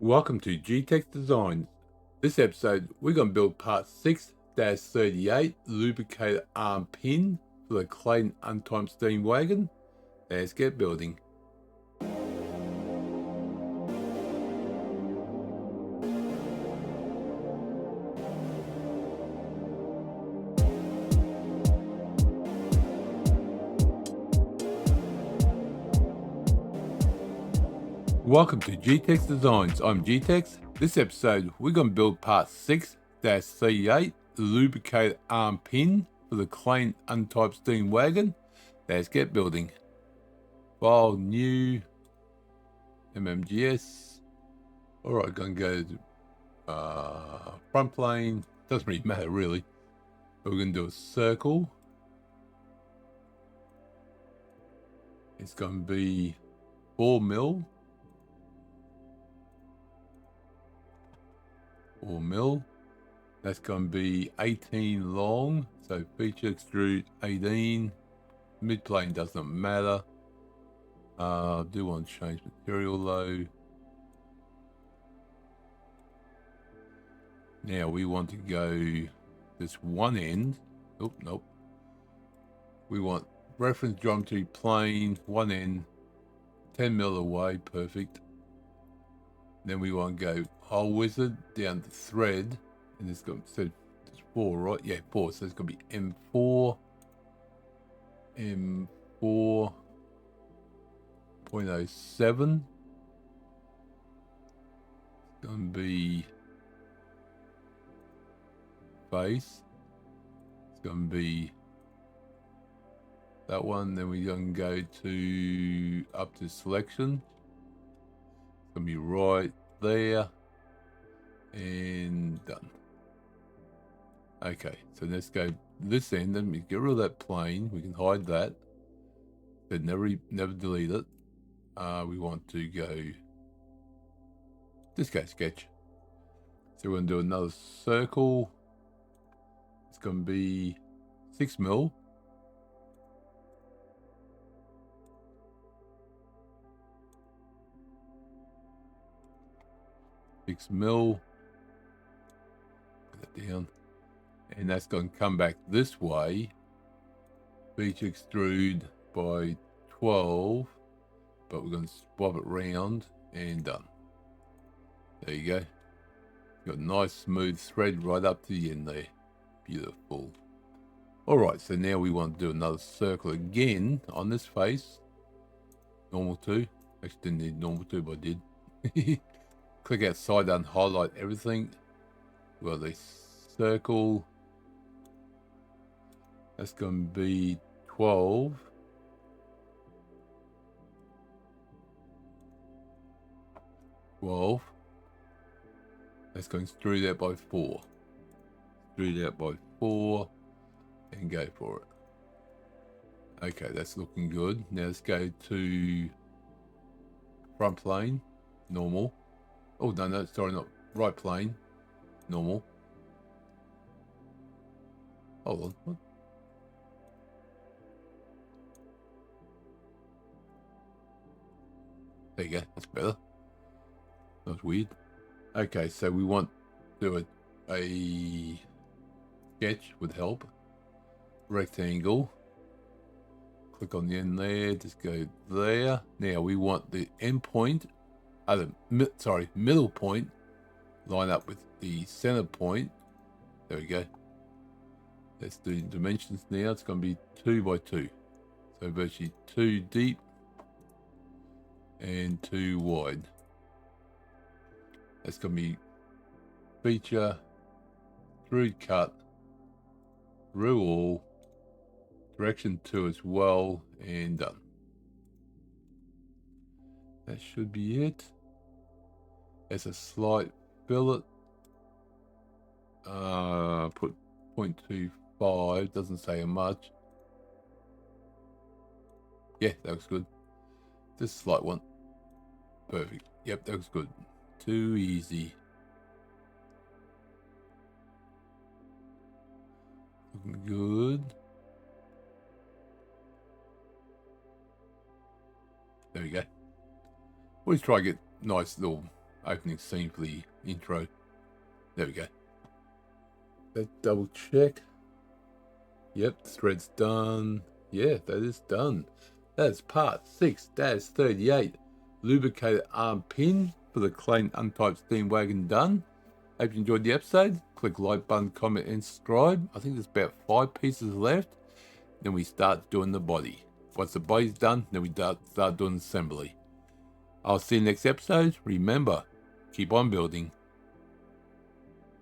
Welcome to G-Tex Designs. This episode, we're going to build part 6-38 Lubricator Arm Pin for the Clayton Undertype Steam Wagon. Let's get building. Welcome to G-Tex Designs. I'm G-Tex. This episode, we're going to build part 6-38 Lubricator Arm Pin for the Clayton Undertype Steam Wagon. Let's get building. File, new, MMGS. Alright, going to go front plane. Doesn't really matter really. But we're going to do a circle. It's going to be 4 mil. 4 mil. That's going to be 18 long, so feature extrude 18. Mid plane doesn't matter. Do want to change material though. Now we want to go this one end. Oh, nope. We want reference geometry plane, one end, 10 mil away, perfect. Then we want to go hole wizard down the thread, and it's got, so it's 4, right? Yeah, 4. So it's going to be M4, M4.07. It's going to be face. It's going to be that one. Then we're going to go to up to selection. It's going to be right there. And done. Okay, so let's go this end. Let me get rid of that plane. We can hide that. But never delete it. We want to go. Just go sketch. So we're going to do another circle. It's going to be 6 mil. Down, and that's going to come back this way. Feature extrude by 12, but we're going to swap it round and done. There you go. Got a nice smooth thread right up to the end there. Beautiful. Alright, so now we want to do another circle again on this face. Normal 2. Actually didn't need normal 2, but I did. Click outside and highlight everything. Well, the circle, that's going to be 12. That's going to extrude that by 4. Extrude that by 4 and go for it. Okay, that's looking good. Now let's go to front plane, normal. Oh, no, sorry, not right plane. Normal. Hold on. What? There you go. That's better. That's weird. Okay, so we want to do a sketch would help. Rectangle. Click on the end there. Just go there. Now we want the end point. Middle point. Line up with the center point. There we go. Let's do dimensions now. It's going to be 2 by 2. So virtually 2 deep and 2 wide. That's going to be feature, through cut, through all, direction 2 as well, and done. That should be it. There's a slight fillet. Put 0.25, doesn't say how much. Yeah, that looks good. Just a slight one. Perfect. Yep, that looks good. Too easy. Looking good. There we go. Always try to get nice little opening scene for the intro. There we go. Let's double check. Yep, thread's done. Yeah, that is done. That's part 6-38. Lubricator Arm Pin for the Clayton Undertype Steam Wagon done. Hope you enjoyed the episode. Click like button, comment, and subscribe. I think there's about 5 pieces left. Then we start doing the body. Once the body's done, then we start doing assembly. I'll see you next episode. Remember, keep on building.